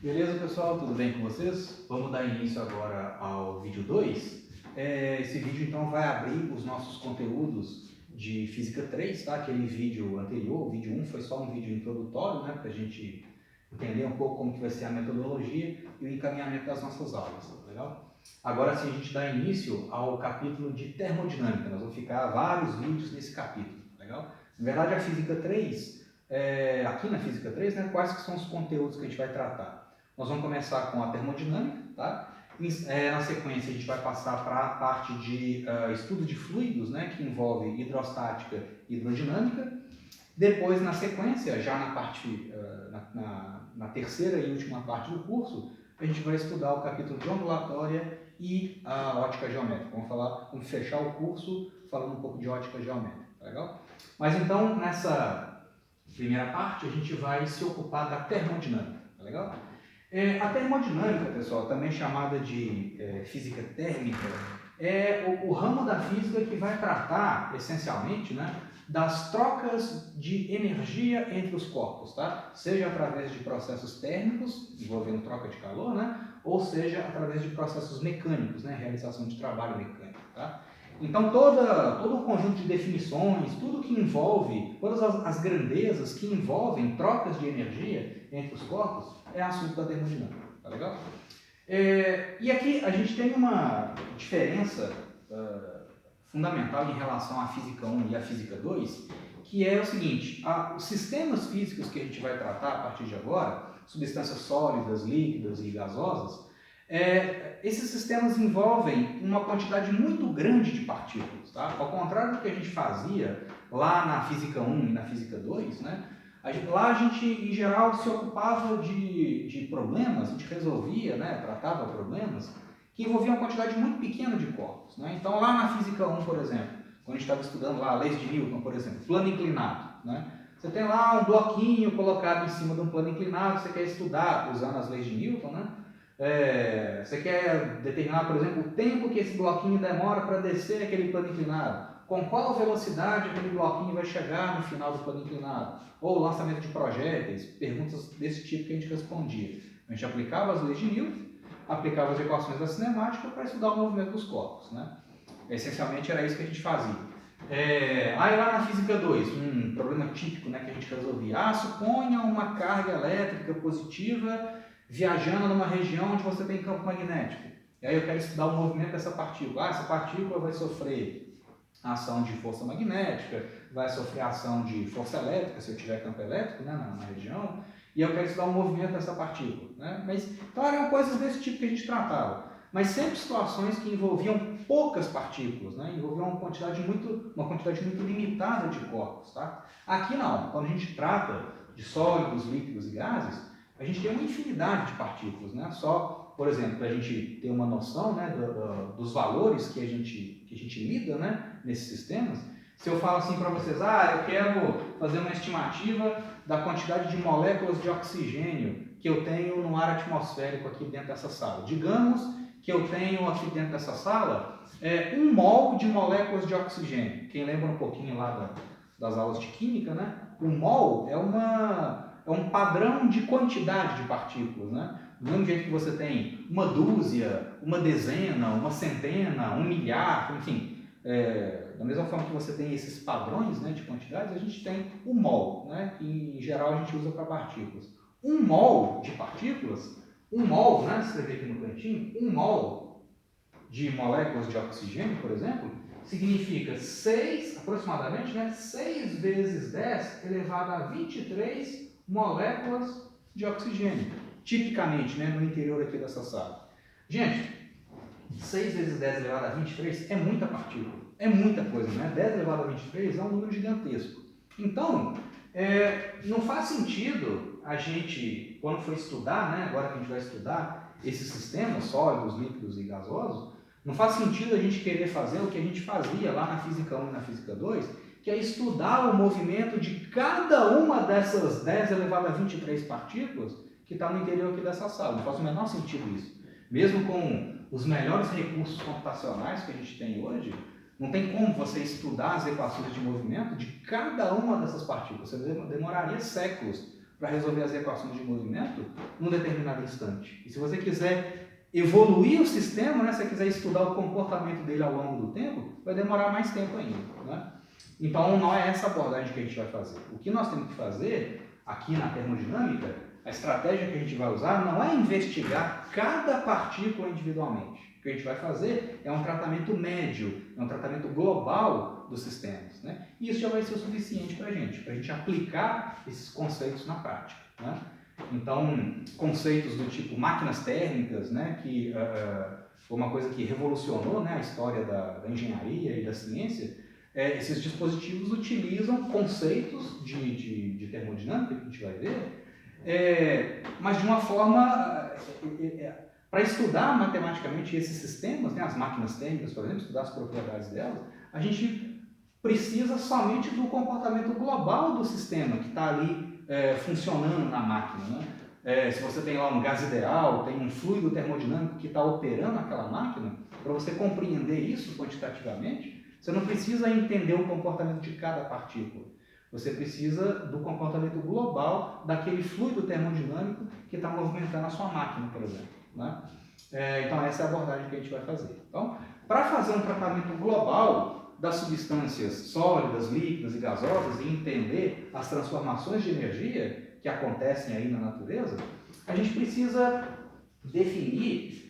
Beleza, pessoal? Tudo bem com vocês? Vamos dar início agora ao vídeo 2. Esse vídeo, então, vai abrir os nossos conteúdos de Física 3, tá? Aquele vídeo anterior, o vídeo 1, foi só um vídeo introdutório, né? Para a gente entender um pouco como que vai ser a metodologia e o encaminhamento das nossas aulas, tá legal? Agora sim, a gente dá início ao capítulo de termodinâmica. Nós vamos ficar vários vídeos nesse capítulo, tá legal? Na verdade, a Física 3, aqui na Física 3, né? Quais que são os conteúdos que a gente vai tratar? Nós vamos começar com a termodinâmica, tá? Na sequência, a gente vai passar para a parte de estudo de fluidos, né, que envolve hidrostática e hidrodinâmica. Depois, na sequência, já na parte, na terceira e última parte do curso, a gente vai estudar o capítulo de ondulatória e a ótica geométrica. Vamos fechar o curso falando um pouco de ótica geométrica, tá legal? Mas então, nessa primeira parte, a gente vai se ocupar da termodinâmica, tá legal? A termodinâmica, pessoal, também chamada de física térmica, é o ramo da física que vai tratar, essencialmente, né, das trocas de energia entre os corpos, tá? Seja através de processos térmicos, envolvendo troca de calor, né, ou seja através de processos mecânicos, né, realização de trabalho mecânico, tá? Então, todo o conjunto de definições, tudo que envolve, todas as grandezas que envolvem trocas de energia entre os corpos, é assunto da termodinâmica, tá legal? E aqui a gente tem uma diferença fundamental em relação à Física 1 e à Física 2, que é o seguinte: os sistemas físicos que a gente vai tratar a partir de agora, substâncias sólidas, líquidas e gasosas, esses sistemas envolvem uma quantidade muito grande de partículas, tá? Ao contrário do que a gente fazia lá na Física 1 e na Física 2, né? Lá a gente, em geral, se ocupava de problemas, a gente resolvia, né, tratava problemas que envolviam uma quantidade muito pequena de corpos, né? Então, lá na Física 1, por exemplo, quando a gente estava estudando lá leis de Newton, por exemplo, plano inclinado, né? Você tem lá um bloquinho colocado em cima de um plano inclinado, você quer estudar usando as leis de Newton, né? Você quer determinar, por exemplo, o tempo que esse bloquinho demora para descer aquele plano inclinado. Com qual velocidade aquele bloquinho vai chegar no final do plano inclinado? Ou lançamento de projéteis, perguntas desse tipo que a gente respondia. A gente aplicava as leis de Newton, aplicava as equações da cinemática para estudar o movimento dos corpos, né? Essencialmente era isso que a gente fazia. Aí lá na Física 2, um problema típico, né, que a gente resolvia. Suponha uma carga elétrica positiva viajando numa região onde você tem campo magnético. E aí eu quero estudar o movimento dessa partícula. Essa partícula vai sofrer ação de força magnética, vai sofrer ação de força elétrica, se eu tiver campo elétrico, né, na região, e eu quero estudar o movimento dessa partícula, né? Então eram coisas desse tipo que a gente tratava, mas sempre situações que envolviam poucas partículas, né? Envolviam uma quantidade muito limitada de corpos, tá? Aqui não, quando a gente trata de sólidos, líquidos e gases, a gente tem uma infinidade de partículas, né? Só, por exemplo, para a gente ter uma noção, né, dos valores que a gente lida, né, nesses sistemas, se eu falo assim para vocês, eu quero fazer uma estimativa da quantidade de moléculas de oxigênio que eu tenho no ar atmosférico aqui dentro dessa sala. Digamos que eu tenho aqui dentro dessa sala 1 mol de moléculas de oxigênio. Quem lembra um pouquinho lá das aulas de química, né? 1 mol é um padrão de quantidade de partículas, né? Do mesmo jeito que você tem uma dúzia, uma dezena, uma centena, um milhar, enfim, da mesma forma que você tem esses padrões, né, de quantidades, a gente tem o mol, né, que em geral a gente usa para partículas. 1 mol de partículas, 1 mol, né, escrever aqui no cantinho, 1 mol de moléculas de oxigênio, por exemplo, significa aproximadamente, né, 6 vezes 10 elevado a 23 moléculas de oxigênio, tipicamente, né, no interior aqui dessa sala. Gente, 6 vezes 10 elevado a 23 é muita partícula, é muita coisa, né? 10 elevado a 23 é um número gigantesco. Então, não faz sentido a gente, quando for estudar, né, agora que a gente vai estudar esses sistemas sólidos, líquidos e gasosos, não faz sentido a gente querer fazer o que a gente fazia lá na Física 1 e na Física 2, que é estudar o movimento de cada uma dessas 10 elevado a 23 partículas que está no interior aqui dessa sala. Não faz o menor sentido isso. Mesmo com os melhores recursos computacionais que a gente tem hoje, não tem como você estudar as equações de movimento de cada uma dessas partículas. Você demoraria séculos para resolver as equações de movimento num determinado instante. E se você quiser evoluir o sistema, né, se você quiser estudar o comportamento dele ao longo do tempo, vai demorar mais tempo ainda. Né? Então, não é essa abordagem que a gente vai fazer. O que nós temos que fazer aqui na termodinâmica, a estratégia que a gente vai usar não é investigar cada partícula individualmente. O que a gente vai fazer é um tratamento médio, é um tratamento global dos sistemas. Né? E isso já vai ser o suficiente para a gente aplicar esses conceitos na prática. Né? Então, conceitos do tipo máquinas térmicas, né, que foi uma coisa que revolucionou, né, a história da engenharia e da ciência, esses dispositivos utilizam conceitos de termodinâmica, que a gente vai ver, mas de uma forma, para estudar matematicamente esses sistemas, né, as máquinas térmicas, por exemplo, estudar as propriedades delas, a gente precisa somente do comportamento global do sistema que está ali funcionando na máquina. Né? Se você tem lá um gás ideal, tem um fluido termodinâmico que está operando aquela máquina, para você compreender isso quantitativamente, você não precisa entender o comportamento de cada partícula. Você precisa do comportamento global daquele fluido termodinâmico que está movimentando a sua máquina, por exemplo. Né? Então, essa é a abordagem que a gente vai fazer. Então, para fazer um tratamento global das substâncias sólidas, líquidas e gasosas e entender as transformações de energia que acontecem aí na natureza, a gente precisa definir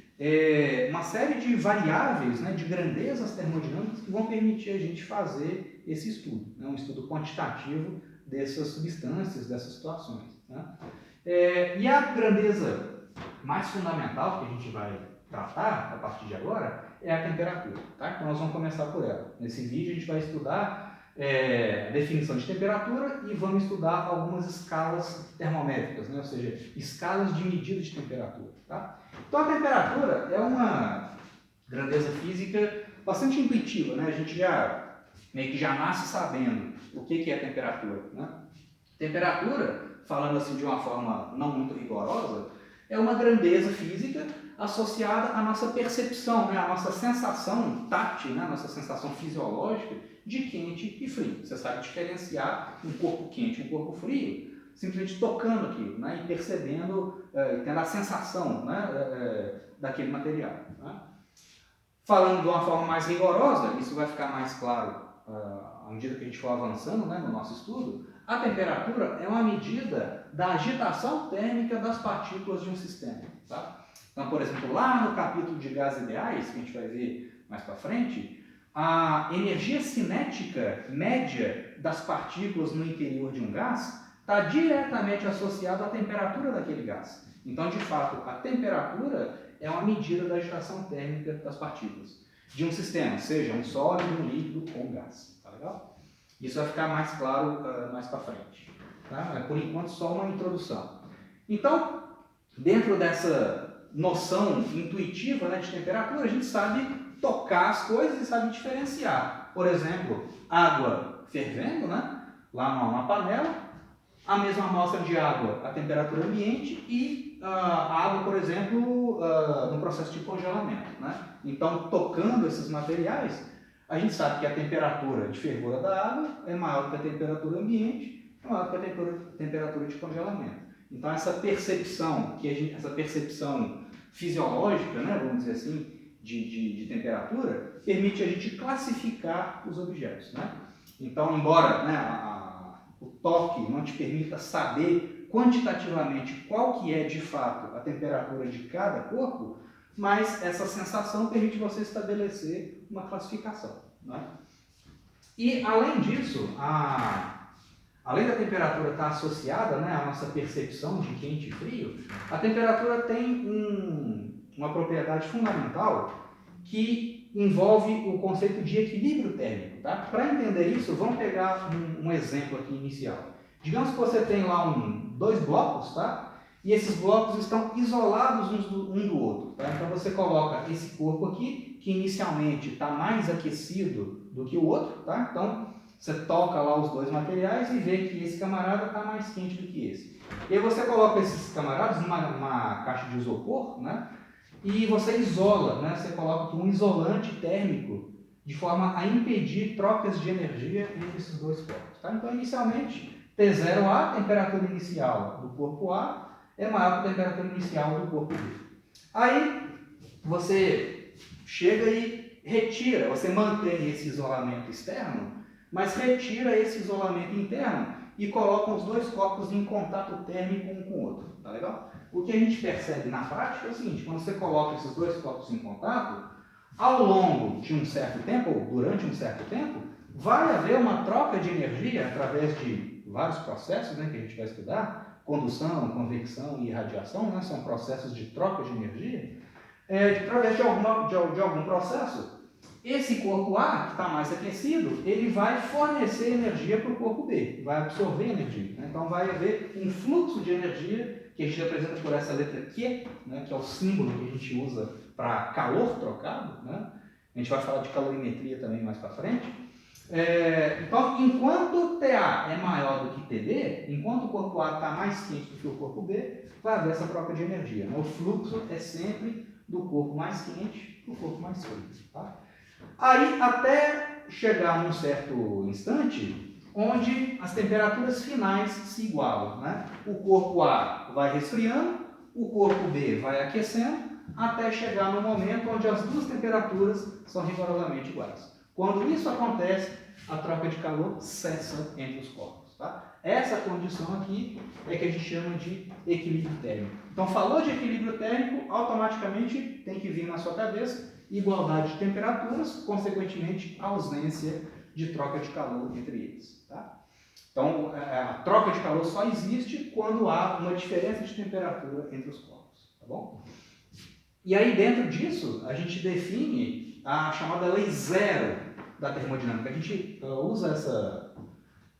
uma série de variáveis, né, de grandezas termodinâmicas que vão permitir a gente fazer esse estudo, né, um estudo quantitativo dessas substâncias, dessas situações. Né? E a grandeza mais fundamental que a gente vai tratar a partir de agora é a temperatura. Tá? Então nós vamos começar por ela. Nesse vídeo a gente vai estudar a definição de temperatura e vamos estudar algumas escalas termométricas, né? Ou seja, escalas de medida de temperatura. Tá? Então a temperatura é uma grandeza física bastante intuitiva, né? A gente meio que já nasce sabendo o que é temperatura. Né? Temperatura, falando assim de uma forma não muito rigorosa, é uma grandeza física associada à nossa percepção, né, à nossa sensação tátil, né, à nossa sensação fisiológica de quente e frio. Você sabe diferenciar um corpo quente e um corpo frio simplesmente tocando aquilo, né, e percebendo, tendo a sensação, né, daquele material. Né. Falando de uma forma mais rigorosa, isso vai ficar mais claro à medida que a gente for avançando, né, no nosso estudo. A temperatura é uma medida da agitação térmica das partículas de um sistema. Tá? Então, por exemplo, lá no capítulo de gases ideais, que a gente vai ver mais para frente, a energia cinética média das partículas no interior de um gás está diretamente associada à temperatura daquele gás. Então, de fato, a temperatura é uma medida da agitação térmica das partículas de um sistema, seja um sólido, um líquido ou um gás. Tá legal? Isso vai ficar mais claro mais para frente. Tá? Por enquanto, só uma introdução. Então, dentro dessa noção intuitiva, né, de temperatura, a gente sabe tocar as coisas e sabe diferenciar. Por exemplo, água fervendo, né, lá numa panela, a mesma amostra de água a temperatura ambiente e a água, por exemplo, no processo de congelamento. Né? Então, tocando esses materiais, a gente sabe que a temperatura de fervura da água é maior que a temperatura ambiente, é maior que a temperatura de congelamento. Então, essa percepção fisiológica, né, vamos dizer assim, de temperatura, permite a gente classificar os objetos. Né? Então, embora, né, o toque não te permita saber quantitativamente qual que é, de fato, a temperatura de cada corpo, mas essa sensação permite você estabelecer uma classificação. Né? E, além disso, além da temperatura estar associada, né, à nossa percepção de quente e frio, a temperatura tem uma propriedade fundamental que envolve o conceito de equilíbrio térmico. Tá? Para entender isso, vamos pegar um exemplo aqui inicial. Digamos que você tem lá dois blocos, tá? E esses blocos estão isolados um do outro. Tá? Então você coloca esse corpo aqui, que inicialmente está mais aquecido do que o outro. Tá? Então você toca lá os dois materiais e vê que esse camarada está mais quente do que esse. E aí você coloca esses camaradas numa caixa de isopor, né? E você isola, né? Você coloca aqui um isolante térmico de forma a impedir trocas de energia entre esses dois corpos. Tá? Então, inicialmente, T0A, temperatura inicial do corpo A, é maior que a temperatura inicial do corpo B. Aí você chega e retira, você mantém esse isolamento externo, mas retira esse isolamento interno e coloca os dois corpos em contato térmico um com o outro. Tá legal? O que a gente percebe na prática é o seguinte: quando você coloca esses dois corpos em contato, ao longo de um certo tempo, ou durante um certo tempo, vai haver uma troca de energia através de vários processos, né, que a gente vai estudar: condução, convecção e radiação, né, são processos de troca de energia. Através de algum processo, esse corpo A, que está mais aquecido, ele vai fornecer energia para o corpo B, vai absorver energia. Né? Então vai haver um fluxo de energia, que a gente apresenta por essa letra Q, né, que é o símbolo que a gente usa para calor trocado. Né? A gente vai falar de calorimetria também mais para frente. Então, enquanto TA é maior do que TB, enquanto o corpo A está mais quente do que o corpo B, vai haver essa troca de energia. Né? O fluxo é sempre do corpo mais quente para o corpo mais frio. Tá? Aí, até chegar num certo instante, onde as temperaturas finais se igualam. Né? O corpo A vai resfriando, o corpo B vai aquecendo, até chegar no momento onde as duas temperaturas são rigorosamente iguais. Quando isso acontece, a troca de calor cessa entre os corpos. Tá? Essa condição aqui é que a gente chama de equilíbrio térmico. Então, falou de equilíbrio térmico, automaticamente tem que vir na sua cabeça igualdade de temperaturas, consequentemente, ausência de troca de calor entre eles. Tá? Então, a troca de calor só existe quando há uma diferença de temperatura entre os corpos. Tá bom? E aí, dentro disso, a gente define a chamada lei zero da termodinâmica. A gente usa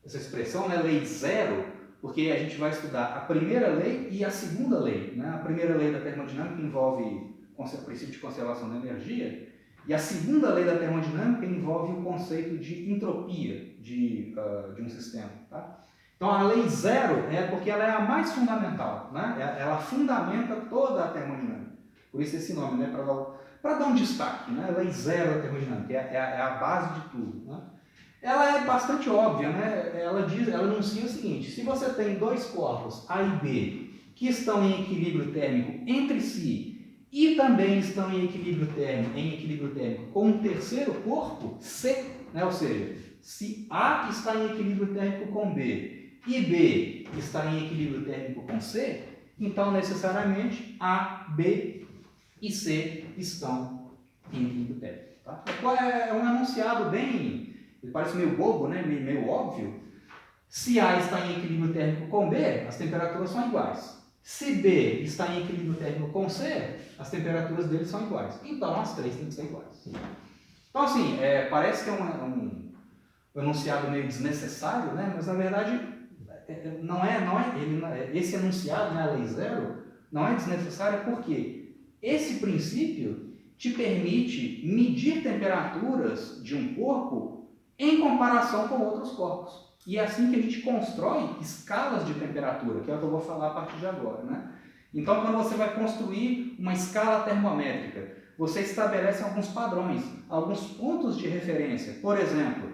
essa expressão, né, lei zero, porque a gente vai estudar a primeira lei e a segunda lei. Né? A primeira lei da termodinâmica envolve o princípio de conservação da energia, e a segunda lei da termodinâmica envolve o conceito de entropia de um sistema. Tá? Então, a lei zero é porque ela é a mais fundamental. Né? Ela fundamenta toda a termodinâmica. Por isso esse nome, né, para dar um destaque. Né? Lei zero da termodinâmica é a base de tudo. Né? Ela é bastante óbvia. Né? Ela anuncia o seguinte: se você tem dois corpos, A e B, que estão em equilíbrio térmico entre si, e também estão em equilíbrio térmico com um terceiro corpo, C, né? Ou seja, se A está em equilíbrio térmico com B e B está em equilíbrio térmico com C, então necessariamente A, B e C estão em equilíbrio térmico. Tá? É um enunciado bem, ele parece meio bobo, né? meio óbvio. Se A está em equilíbrio térmico com B, as temperaturas são iguais. Se B está em equilíbrio térmico com C, as temperaturas deles são iguais. Então, as três têm que ser iguais. Então, assim, parece que é um enunciado meio desnecessário, né? Mas, na verdade, esse enunciado, né, a lei zero, não é desnecessário porque esse princípio te permite medir temperaturas de um corpo em comparação com outros corpos. E é assim que a gente constrói escalas de temperatura, que é o que eu vou falar a partir de agora. Né? Então, quando você vai construir uma escala termométrica, você estabelece alguns padrões, alguns pontos de referência. Por exemplo,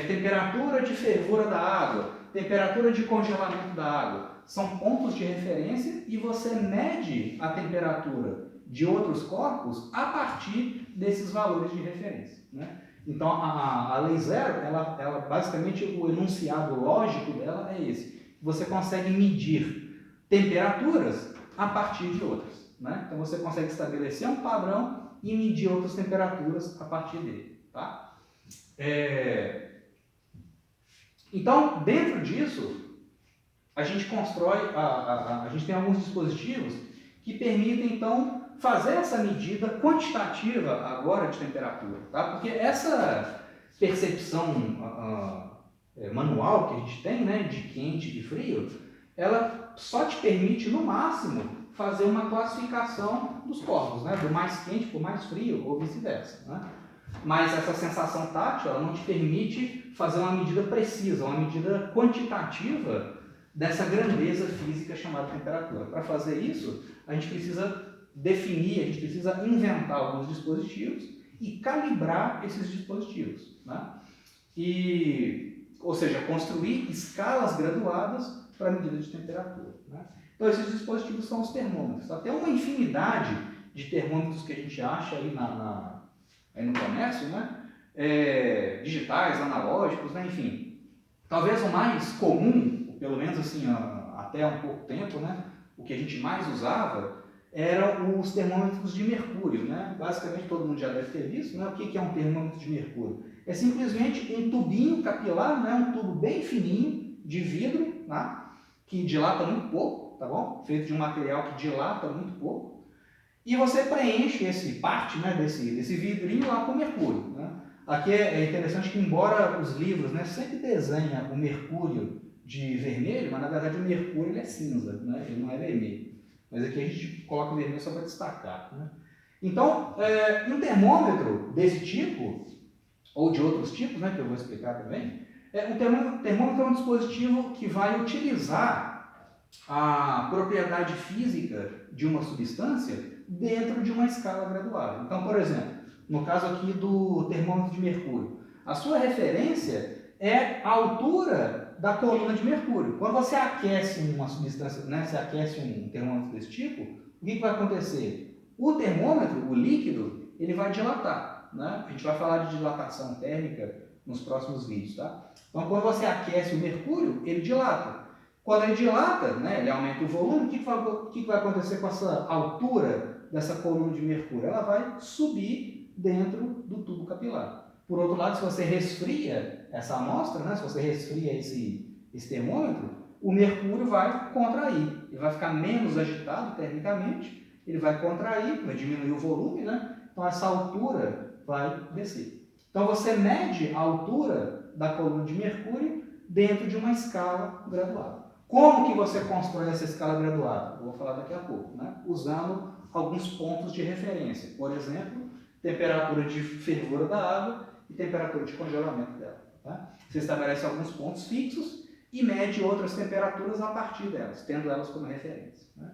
temperatura de fervura da água, temperatura de congelamento da água. São pontos de referência e você mede a temperatura de outros corpos a partir desses valores de referência. Né? Então, a lei zero, ela basicamente, o enunciado lógico dela é esse. Você consegue medir temperaturas a partir de outras. Né? Então, você consegue estabelecer um padrão e medir outras temperaturas a partir dele. Tá? Então, dentro disso, a gente constrói, a gente tem alguns dispositivos que permitem, então, fazer essa medida quantitativa agora de temperatura, tá? Porque essa percepção manual que a gente tem, né, de quente e frio, ela só te permite, no máximo, fazer uma classificação dos corpos, né, do mais quente para o mais frio, ou vice-versa. Né? Mas essa sensação tátil, ela não te permite fazer uma medida precisa, uma medida quantitativa dessa grandeza física chamada temperatura. Para fazer isso, a gente precisa definir, a gente precisa inventar alguns dispositivos e calibrar esses dispositivos. Né? E ou seja, construir escalas graduadas para a medida de temperatura. Né? Então, esses dispositivos são os termômetros. Até uma infinidade de termômetros que a gente acha aí, aí no comércio, né? Digitais, analógicos, né? Enfim. Talvez o mais comum, pelo menos assim, até há um pouco tempo, né? O que a gente mais usava eram os termômetros de mercúrio. Né? Basicamente, todo mundo já deve ter visto. Né? O que é um termômetro de mercúrio? É simplesmente um tubinho capilar, né? Um tubo bem fininho de vidro, né? Que dilata muito pouco, tá bom? Feito de um material que dilata muito pouco. E você preenche parte, né, desse vidrinho lá com mercúrio. Né? Aqui é interessante que, embora os livros, né, sempre desenham o mercúrio de vermelho, mas na verdade o mercúrio ele é cinza, né? Ele não é vermelho. Mas aqui a gente coloca o vermelho só para destacar. Né? Então, um termômetro desse tipo, ou de outros tipos, né, que eu vou explicar também, um termômetro é um dispositivo que vai utilizar a propriedade física de uma substância dentro de uma escala graduada. Então, por exemplo, no caso aqui do termômetro de mercúrio, a sua referência é a altura da coluna de mercúrio. Quando você aquece uma substância, né, você aquece um termômetro desse tipo, o que vai acontecer? O termômetro, o líquido, ele vai dilatar. Né? A gente vai falar de dilatação térmica nos próximos vídeos. Tá? Então, quando você aquece o mercúrio, ele dilata. Quando ele dilata, né, ele aumenta o volume, o que vai acontecer com essa altura dessa coluna de mercúrio? Ela vai subir dentro do tubo capilar. Por outro lado, se você resfria essa amostra, né, se você resfria esse termômetro, o mercúrio vai contrair. Ele vai ficar menos agitado termicamente, ele vai contrair, vai diminuir o volume, né? Então essa altura vai descer. Então você mede a altura da coluna de mercúrio dentro de uma escala graduada. Como que você constrói essa escala graduada? Eu vou falar daqui a pouco, né? Usando alguns pontos de referência. Por exemplo, temperatura de fervura da água e temperatura de congelamento dela. Tá? Você estabelece alguns pontos fixos e mede outras temperaturas a partir delas, tendo elas como referência. Né?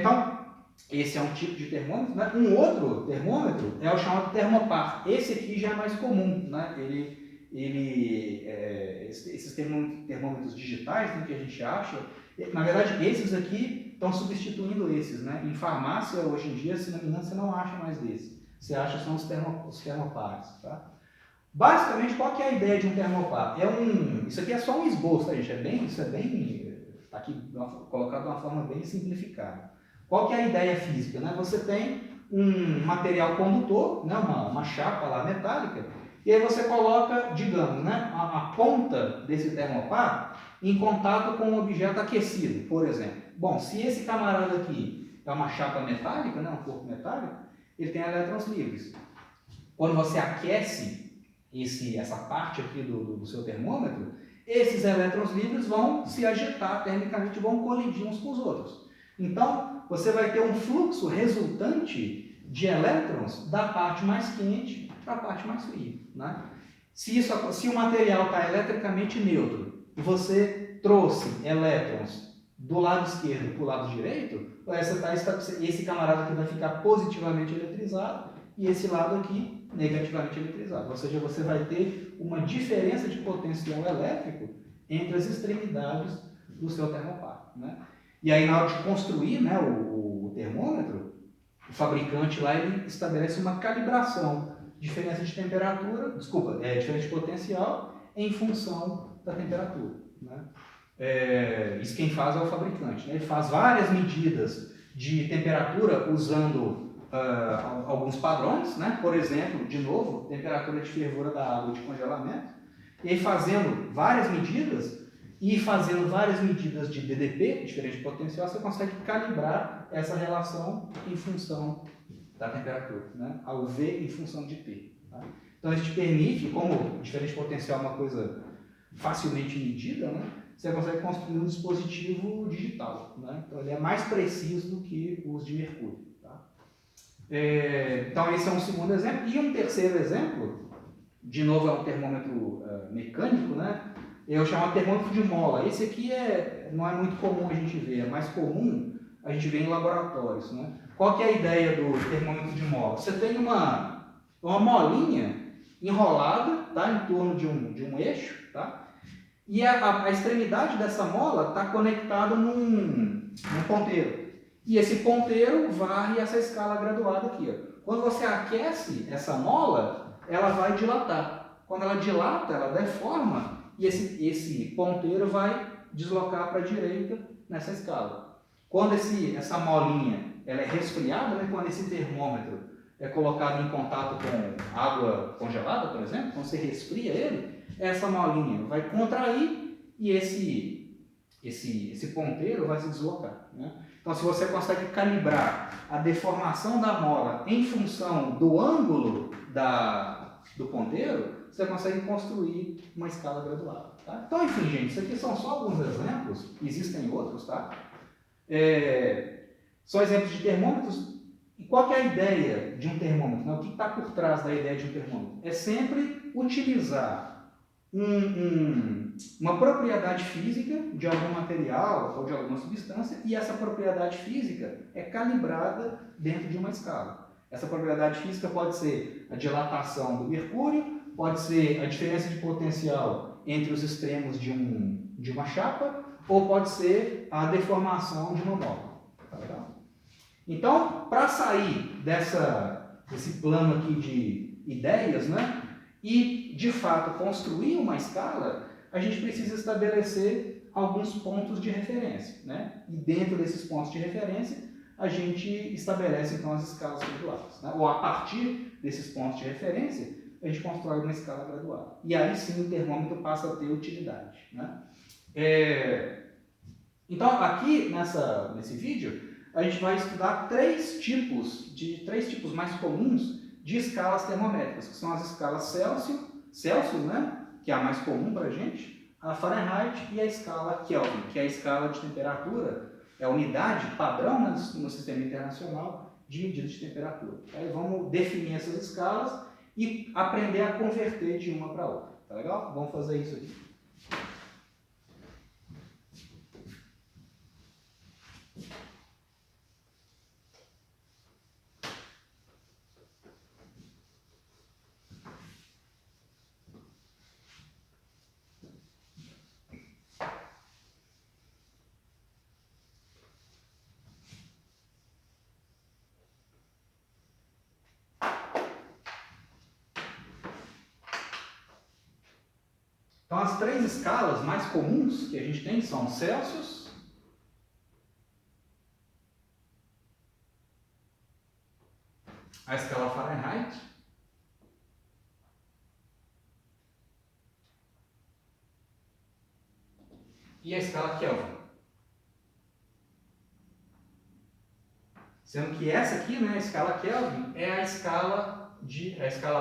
Então, esse é um tipo de termômetro. Né? Um outro termômetro é o chamado termopar. Esse aqui já é mais comum. Né? Esses termômetros digitais, né, que a gente acha, na verdade, esses aqui estão substituindo esses. Né? Em farmácia, hoje em dia, se não me engano, você não acha mais desses. Você acha são os termopares. Tá? Basicamente, qual que é a ideia de um termopar? Isso aqui é só um esboço, tá, gente? Isso é bem tá aqui colocado de uma forma bem simplificada. Qual que é a ideia física? Né? Você tem um material condutor, né? uma chapa lá metálica, e aí você coloca, digamos, né? a ponta desse termopar em contato com um objeto aquecido, por exemplo. Bom, se esse camarada aqui é uma chapa metálica, né? Um corpo metálico, ele tem elétrons livres. Quando você aquece essa parte aqui do seu termômetro, esses elétrons livres vão se agitar termicamente, vão colidir uns com os outros. Então, você vai ter um fluxo resultante de elétrons da parte mais quente para a parte mais fria. Né? Se o material está eletricamente neutro e você trouxe elétrons do lado esquerdo para o lado direito, esse camarada aqui vai ficar positivamente eletrizado e esse lado aqui negativamente eletrizado. Ou seja, você vai ter uma diferença de potencial elétrico entre as extremidades do seu termopar. Né? E aí, na hora de construir, né, o termômetro, o fabricante lá ele estabelece uma calibração, diferença de temperatura, diferença de potencial em função da temperatura. Né? Isso quem faz é o fabricante. Né? Ele faz várias medidas de temperatura usando alguns padrões, né? Por exemplo, de novo, temperatura de fervura da água e de congelamento, e aí fazendo várias medidas de DDP, diferente de potencial, você consegue calibrar essa relação em função da temperatura, né? Ao V em função de T. Tá? Então isso te permite, como diferente de potencial é uma coisa facilmente medida, né? Você consegue construir um dispositivo digital. Né? Então ele é mais preciso do que os de mercúrio. Então esse é um segundo exemplo. E um terceiro exemplo, de novo é um termômetro mecânico, né? Eu chamo de termômetro de mola. Esse aqui não é muito comum a gente ver, é mais comum a gente ver em laboratórios. Né? Qual que é a ideia do termômetro de mola? Você tem uma molinha enrolada, tá? Em torno de um eixo, tá? E a extremidade dessa mola está conectada num ponteiro. E esse ponteiro varre essa escala graduada aqui. Ó. Quando você aquece essa mola, ela vai dilatar. Quando ela dilata, ela deforma e esse ponteiro vai deslocar para a direita nessa escala. Quando essa molinha ela é resfriada, né, quando esse termômetro é colocado em contato com água congelada, por exemplo, quando você resfria ele, essa molinha vai contrair e esse ponteiro vai se deslocar. Né? Então, se você consegue calibrar a deformação da mola em função do ângulo do ponteiro, você consegue construir uma escala graduada. Tá? Então, enfim, gente, isso aqui são só alguns exemplos, existem outros, tá? São exemplos de termômetros. E qual que é a ideia de um termômetro? Né? O que está por trás da ideia de um termômetro? É sempre utilizar uma propriedade física de algum material ou de alguma substância e essa propriedade física é calibrada dentro de uma escala. Essa propriedade física pode ser a dilatação do mercúrio, pode ser a diferença de potencial entre os extremos de uma chapa ou pode ser a deformação de uma mola. Tá legal? Então, para sair desse plano aqui de ideias, né, e de fato construir uma escala, a gente precisa estabelecer alguns pontos de referência. Né? E dentro desses pontos de referência, a gente estabelece então as escalas graduadas. Né? Ou a partir desses pontos de referência, a gente constrói uma escala graduada. E aí sim o termômetro passa a ter utilidade. Né? Então, aqui nesse vídeo, a gente vai estudar três tipos mais comuns de escalas termométricas, que são as escalas Celsius, né, que é a mais comum para a gente, a Fahrenheit e a escala Kelvin, que é a escala de temperatura, é a unidade padrão no sistema internacional de medida de temperatura. Aí vamos definir essas escalas e aprender a converter de uma para outra. Tá legal? Vamos fazer isso aqui. Então, as três escalas mais comuns que a gente tem são Celsius, a escala Fahrenheit e a escala Kelvin. Sendo que essa aqui, né, a escala Kelvin, é a escala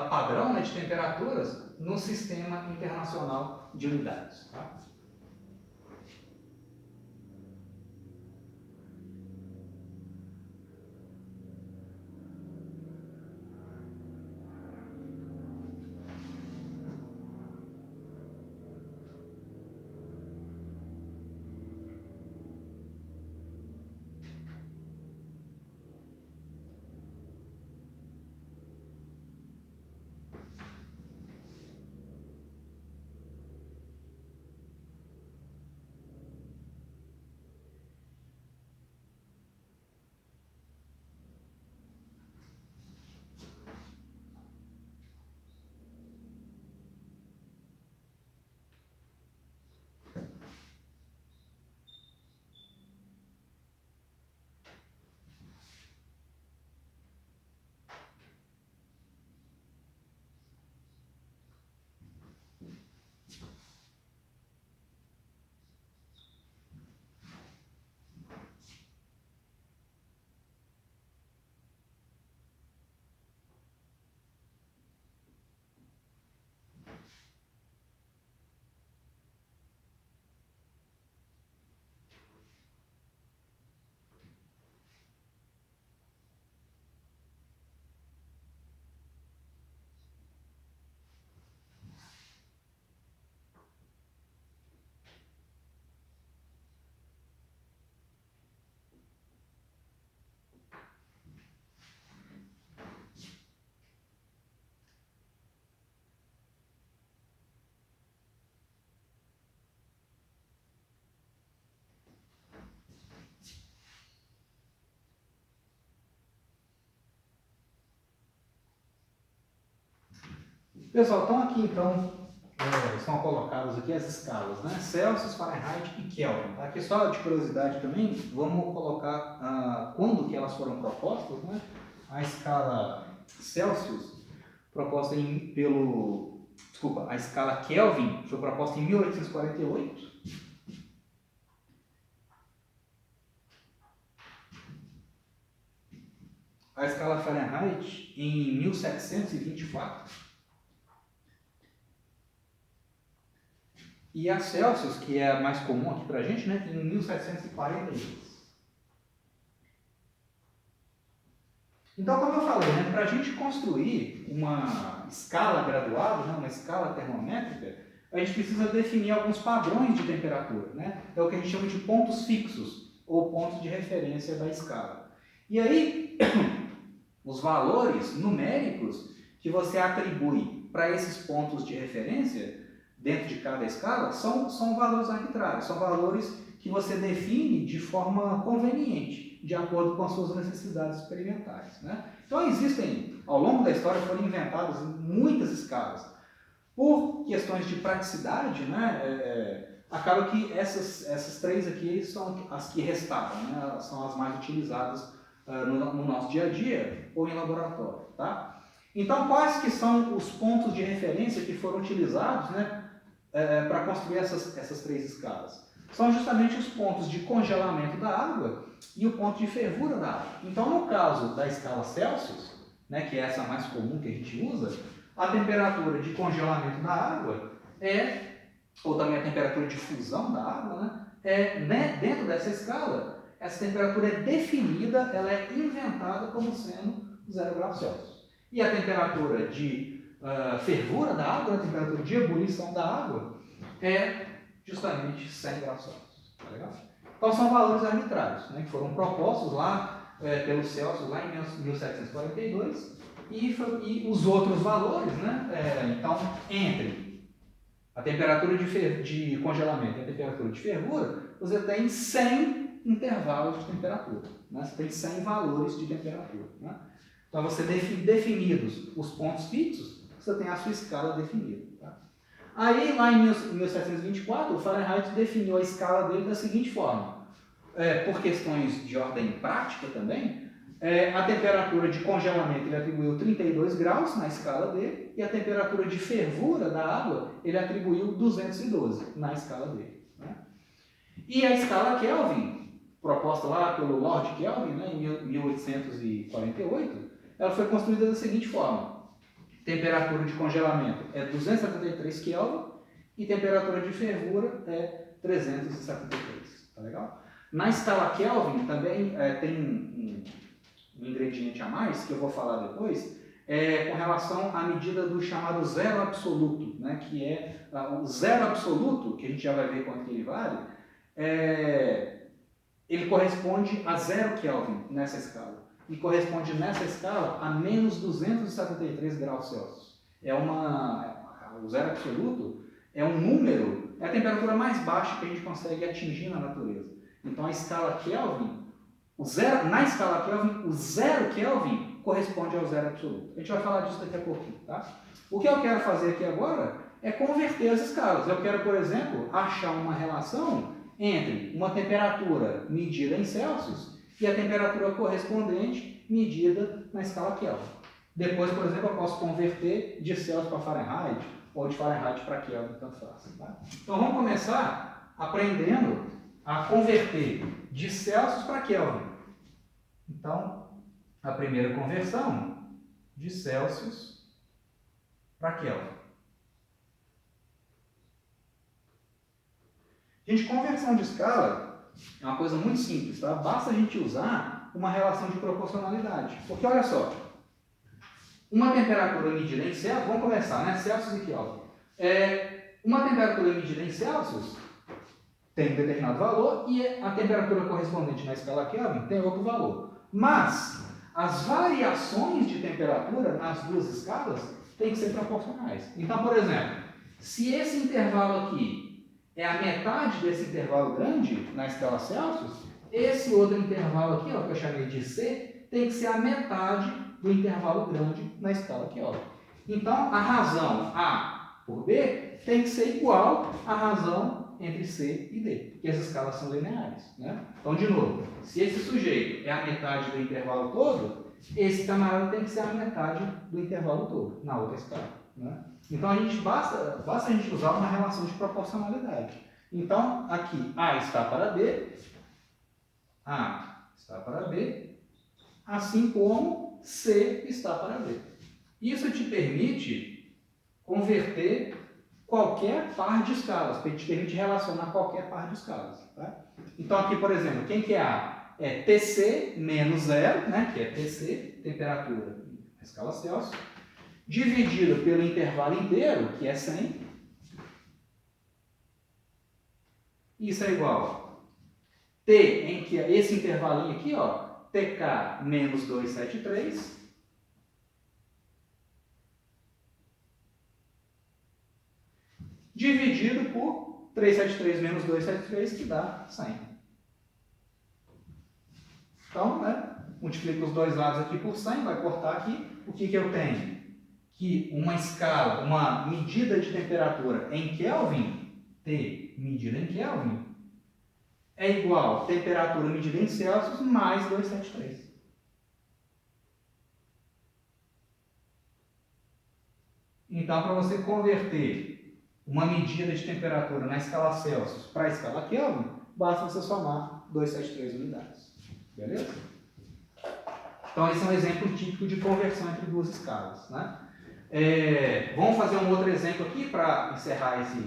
padrão, né, de temperaturas no sistema internacional de unidades. Tá? Pessoal, então aqui estão colocadas aqui as escalas, né? Celsius, Fahrenheit e Kelvin. Tá? Aqui só de curiosidade também, vamos colocar quando que elas foram propostas, né? A escala Celsius, proposta a escala Kelvin foi proposta em 1848. A escala Fahrenheit em 1724. E a Celsius, que é a mais comum aqui para a gente, né, em 1742. Então, como eu falei, né, para a gente construir uma escala graduada, né, uma escala termométrica, a gente precisa definir alguns padrões de temperatura. Né? É o que a gente chama de pontos fixos, ou pontos de referência da escala. E aí, os valores numéricos que você atribui para esses pontos de referência dentro de cada escala são valores arbitrários, são valores que você define de forma conveniente, de acordo com as suas necessidades experimentais. Né? Então existem, ao longo da história, foram inventadas muitas escalas. Por questões de praticidade, né, acaba que essas três aqui são as que restaram, né, são as mais utilizadas no nosso dia a dia ou em laboratório. Tá? Então, quais que são os pontos de referência que foram utilizados, né, para construir essas três escalas? São justamente os pontos de congelamento da água e o ponto de fervura da água. Então, no caso da escala Celsius, né, que é essa mais comum que a gente usa, a temperatura de congelamento da água ou também a temperatura de fusão da água, né, dentro dessa escala, essa temperatura é definida, ela é inventada como sendo 0 graus Celsius. E a temperatura de fervura da água, a temperatura de ebulição da água, é justamente 100 graus Celsius. Tá legal? Então são valores arbitrários, né, que foram propostos lá pelo Celsius lá em 1742 e os outros valores, né, então entre a temperatura de congelamento e a temperatura de fervura, você tem 100 intervalos de temperatura, né, você tem 100 valores de temperatura. Né? Então você definidos os pontos fixos, você tem a sua escala definida. Tá? Aí, lá em 1724, o Fahrenheit definiu a escala dele da seguinte forma. Por questões de ordem prática também, a temperatura de congelamento ele atribuiu 32 graus na escala dele, e a temperatura de fervura da água ele atribuiu 212 na escala dele. Né? E a escala Kelvin, proposta lá pelo Lord Kelvin, né, em 1848, ela foi construída da seguinte forma. Temperatura de congelamento é 273 Kelvin e temperatura de fervura é 373. Tá legal? Na escala Kelvin também tem um ingrediente a mais, que eu vou falar depois, com relação à medida do chamado zero absoluto, né? Que é o zero absoluto, que a gente já vai ver quanto que ele vale, ele corresponde a 0 Kelvin nessa escala. E corresponde nessa escala a menos 273 graus Celsius. O zero absoluto é um número, é a temperatura mais baixa que a gente consegue atingir na natureza. Então a escala Kelvin, na escala Kelvin, o 0 Kelvin corresponde ao zero absoluto. A gente vai falar disso daqui a pouquinho. Tá? O que eu quero fazer aqui agora é converter as escalas. Eu quero, por exemplo, achar uma relação entre uma temperatura medida em Celsius e a temperatura correspondente medida na escala Kelvin. Depois, por exemplo, eu posso converter de Celsius para Fahrenheit ou de Fahrenheit para Kelvin, tanto faz. Tá? Então vamos começar aprendendo a converter de Celsius para Kelvin. Então, a primeira conversão de Celsius para Kelvin. Gente, conversão de escala é uma coisa muito simples, tá? Basta a gente usar uma relação de proporcionalidade. Porque olha só, uma temperatura medida em Celsius, vamos começar, né? Celsius e Kelvin. Uma temperatura medida em Celsius tem um determinado valor e a temperatura correspondente na escala Kelvin tem outro valor. Mas as variações de temperatura nas duas escalas têm que ser proporcionais. Então, por exemplo, se esse intervalo aqui é a metade desse intervalo grande na escala Celsius, esse outro intervalo aqui, ó, que eu chamei de C, tem que ser a metade do intervalo grande na escala Kelvin. Então, a razão A por B tem que ser igual à razão entre C e D, porque as escalas são lineares, né? Então, de novo, se esse sujeito é a metade do intervalo todo, esse camarada tem que ser a metade do intervalo todo, na outra escala, né? Então, basta a gente usar uma relação de proporcionalidade. Então, aqui, A está para B, A está para B, assim como C está para B. Isso te permite converter qualquer par de escalas, te permite relacionar qualquer par de escalas. Tá? Então, aqui, por exemplo, quem que é A? É TC menos 0, né, que é TC, temperatura na escala Celsius, dividido pelo intervalo inteiro, que é 100. Isso é igual a T, em que esse intervalinho aqui, ó, TK menos 273, dividido por 373 menos 273, que dá 100. Então, né, multiplica os dois lados aqui por 100, vai cortar aqui. O que eu tenho? Que uma escala, uma medida de temperatura em Kelvin, T medida em Kelvin, é igual a temperatura medida em Celsius mais 273. Então, para você converter uma medida de temperatura na escala Celsius para a escala Kelvin, basta você somar 273 unidades. Beleza? Então, esse é um exemplo típico de conversão entre duas escalas. Né? Vamos fazer um outro exemplo aqui para encerrar esse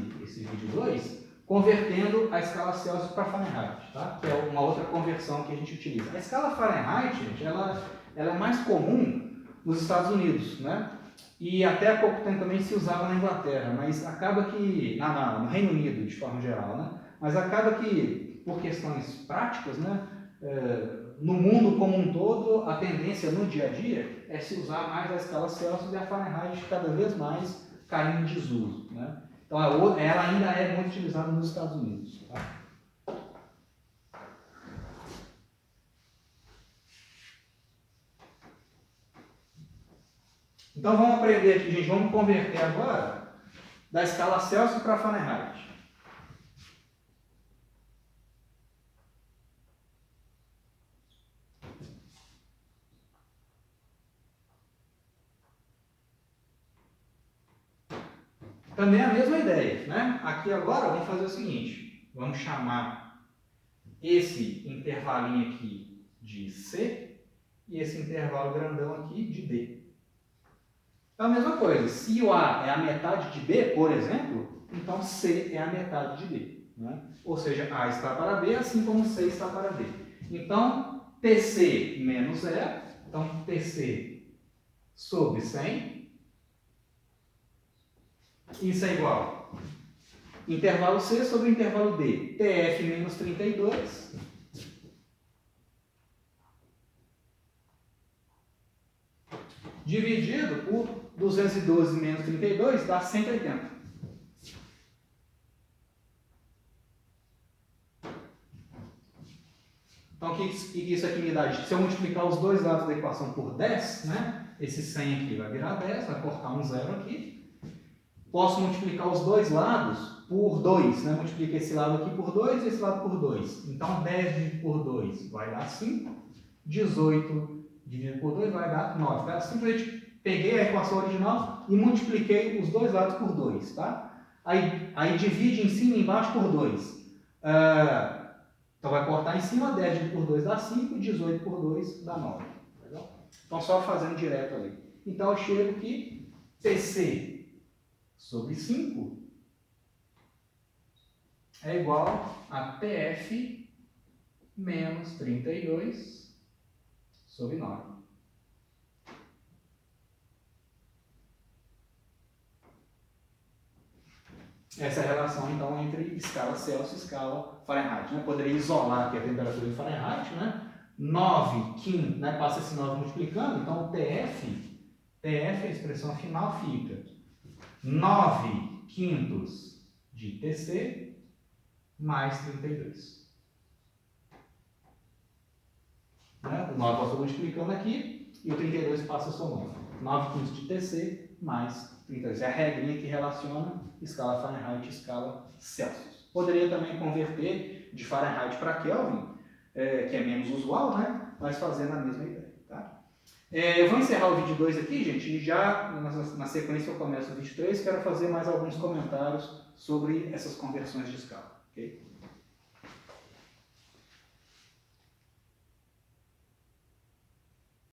vídeo 2, convertendo a escala Celsius para Fahrenheit, tá? Que é uma outra conversão que a gente utiliza. A escala Fahrenheit, gente, ela é mais comum nos Estados Unidos, né? E até há pouco tempo também se usava na Inglaterra, mas acaba que, no Reino Unido de forma geral, né? Mas acaba que, por questões práticas, né? No mundo como um todo, a tendência no dia a dia é se usar mais a escala Celsius e a Fahrenheit cada vez mais caindo em desuso, né? Então, ela ainda é muito utilizada nos Estados Unidos. Tá? Então, vamos aprender aqui, gente. Vamos converter agora da escala Celsius para Fahrenheit. Também a mesma ideia, né? Aqui agora vamos fazer o seguinte, vamos chamar esse intervalinho aqui de C e esse intervalo grandão aqui de D. Então a mesma coisa, se o A é a metade de B, por exemplo, então C é a metade de D. Né? Ou seja, A está para B, assim como C está para D. Então, TC menos 0, então TC sobre 100, isso é igual a intervalo C sobre intervalo D, TF menos 32, dividido por 212 menos 32, dá 180. Então, o que isso aqui me dá? Se eu multiplicar os dois lados da equação por 10, né? Esse 100 aqui vai virar 10, vai cortar um zero aqui. Posso multiplicar os dois lados por 2, né? Multiplica esse lado aqui por 2 e esse lado por 2. Então, 10 dividido por 2 vai dar 5. 18 dividido por 2 vai dar 9. Tá? Simplesmente peguei a equação original e multipliquei os dois lados por 2. Tá? Aí divide em cima e embaixo por 2. Então, vai cortar em cima. 10 dividido por 2 dá 5. 18 por 2 dá 9. Legal? Então, só fazendo direto ali. Então, eu chego aqui, TC sobre 5 é igual a TF menos 32 sobre 9. Essa é a relação, então, entre escala Celsius e escala Fahrenheit. Né? Poderia isolar aqui a temperatura em Fahrenheit, né? 9 quintos, né? Passa esse 9 multiplicando, então o TF, a expressão final fica 9 quintos de TC mais 32. Né? O 9 passa multiplicando aqui e o 32 passa somando. 9/15 de TC mais 32. É a regrinha que relaciona escala Fahrenheit e escala Celsius. Poderia também converter de Fahrenheit para Kelvin, que é menos usual, né? Mas fazendo a mesma ideia. Tá? Eu vou encerrar o vídeo 2 aqui, gente, e já na sequência eu começo o vídeo 3. Quero fazer mais alguns comentários sobre essas conversões de escala. Okay?